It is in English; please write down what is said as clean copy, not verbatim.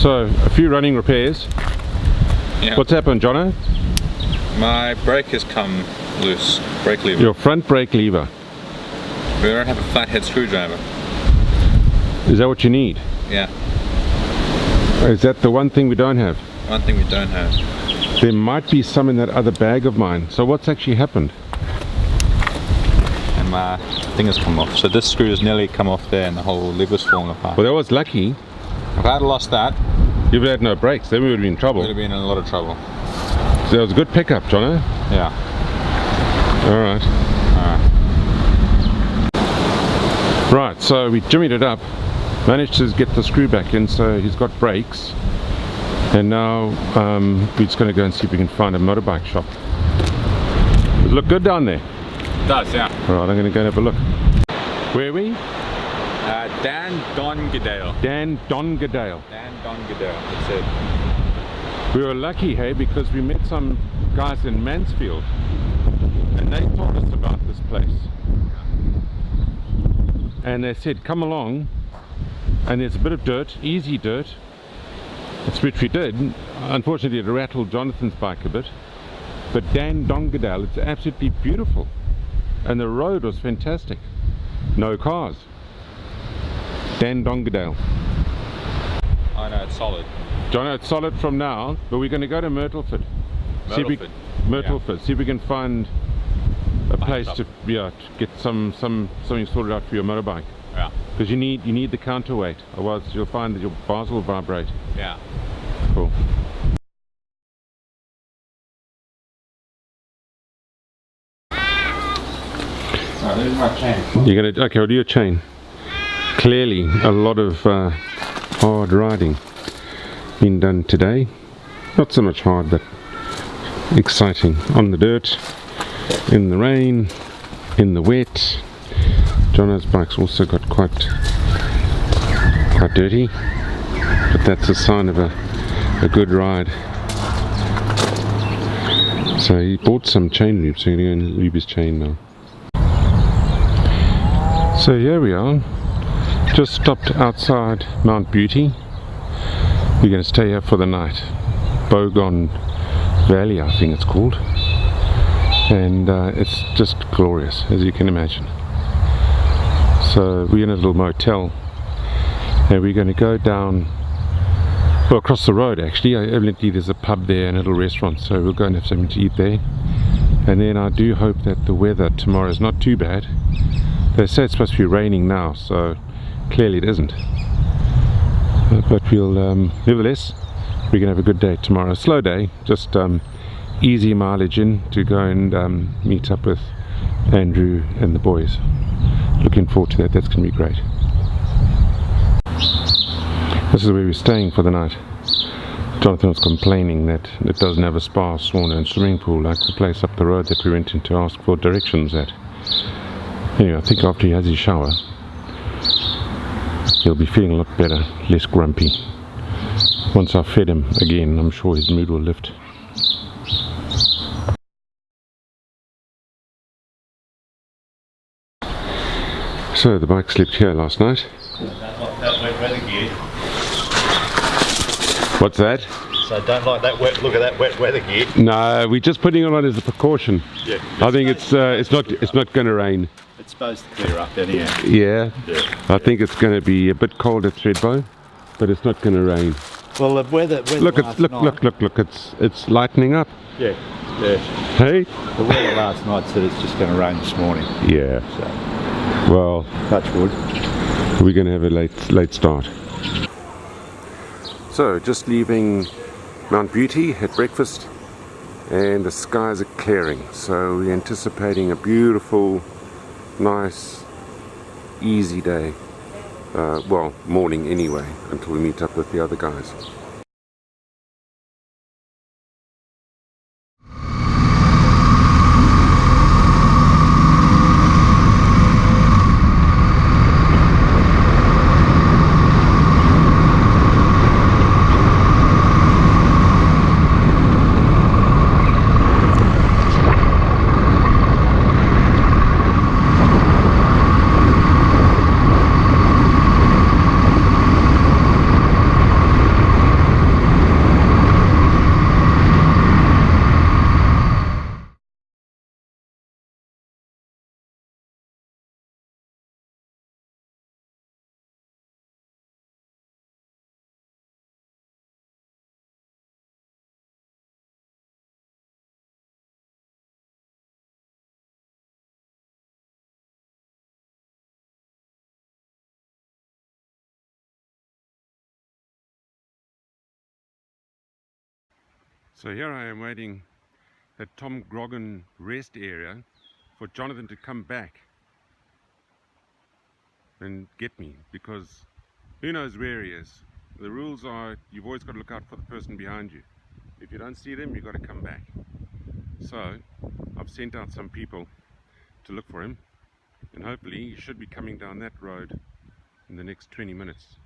So, a few running repairs. Yeah. What's happened, Jono? My brake has come loose. Brake lever. Your front brake lever. We don't have a flathead screwdriver. Is that what you need? Yeah. Is that the one thing we don't have? One thing we don't have. There might be some in that other bag of mine. So what's actually happened? And my thing has come off. So this screw has nearly come off there and the whole lever's fallen apart. Well, that was lucky. If I had lost that, You would have had no brakes, then we would have been in trouble. we would have been in a lot of trouble. So that was a good pickup, Jono. Yeah. Alright. Alright. Right, so we jimmied it up, managed to get the screw back in, so he's got brakes. And now we're just going to go and see if we can find a motorbike shop. Does it look good down there? It does, yeah. Alright, I'm going to go and have a look. Where are we? Dan Dongadale. Dan Dongadale. Dan Dongadale, that's it. We were lucky, hey, because we met some guys in Mansfield and they told us about this place. And they said, come along, and there's a bit of dirt, easy dirt, which we did. Unfortunately, it rattled Jonathan's bike a bit. But Dan Dongadale, it's absolutely beautiful. And the road was fantastic. No cars. Dan Dongadale. I know, it's solid. Jono, it's solid from now, but we're going to go to Myrtleford. Myrtleford. See if we can find a place to get something sorted out for your motorbike. Yeah. Because you need the counterweight, otherwise you'll find that your bars will vibrate. Yeah. Cool. Oh, there's my chain. You're gonna okay? We'll do your chain. Clearly, a lot of hard riding been done today. Not so much hard, but exciting. On the dirt, in the rain, in the wet. Jono's bike's also got quite dirty, but that's a sign of a good ride. So he bought some chain lube, so he's going to go and lube his chain now. So here we are, just stopped outside Mount Beauty. We're going to stay here for the night. Bogon Valley, I think it's called. And it's just glorious, as you can imagine. So we're in a little motel, and we're going to go down, well, across the road actually. Evidently there's a pub there and a little restaurant, so we'll go and have something to eat there. And then I do hope that the weather tomorrow is not too bad. They say it's supposed to be raining now, so clearly it isn't. But we'll, nevertheless, we're going to have a good day tomorrow. Slow day, just easy mileage in to go and meet up with Andrew and the boys. Looking forward to that, that's going to be great. This is where we're staying for the night. Jonathan was complaining that it doesn't have a spa, sauna and swimming pool like the place up the road that we went in to ask for directions at. Anyway, I think after he has his shower, he'll be feeling a lot better, less grumpy. Once I've fed him again, I'm sure his mood will lift. So the bike slept here last night. That wet weather gear. What's that? So don't like that wet. Look at that wet weather gear. No, we're just putting it on as a precaution. Yeah. I think it's not going to rain. It's supposed to clear up anyhow. Yeah. Yeah. I think it's going to be a bit cold at Thredbo, but it's not going to rain. Well, the weather. Look, it's lightening up. Yeah. Yeah. Hey. The weather last night said it's just going to rain this morning. Yeah. So Well, touch wood. we're going to have a late start. So just leaving Mount Beauty, had breakfast, and the skies are clearing. So we're anticipating a beautiful, nice, easy day. Well, morning anyway, until we meet up with the other guys. So here I am waiting at Tom Grogan rest area for Jonathan to come back and get me, because who knows where he is. The rules are you've always got to look out for the person behind you. If you don't see them, you've got to come back. So I've sent out some people to look for him, and hopefully he should be coming down that road in the next 20 minutes.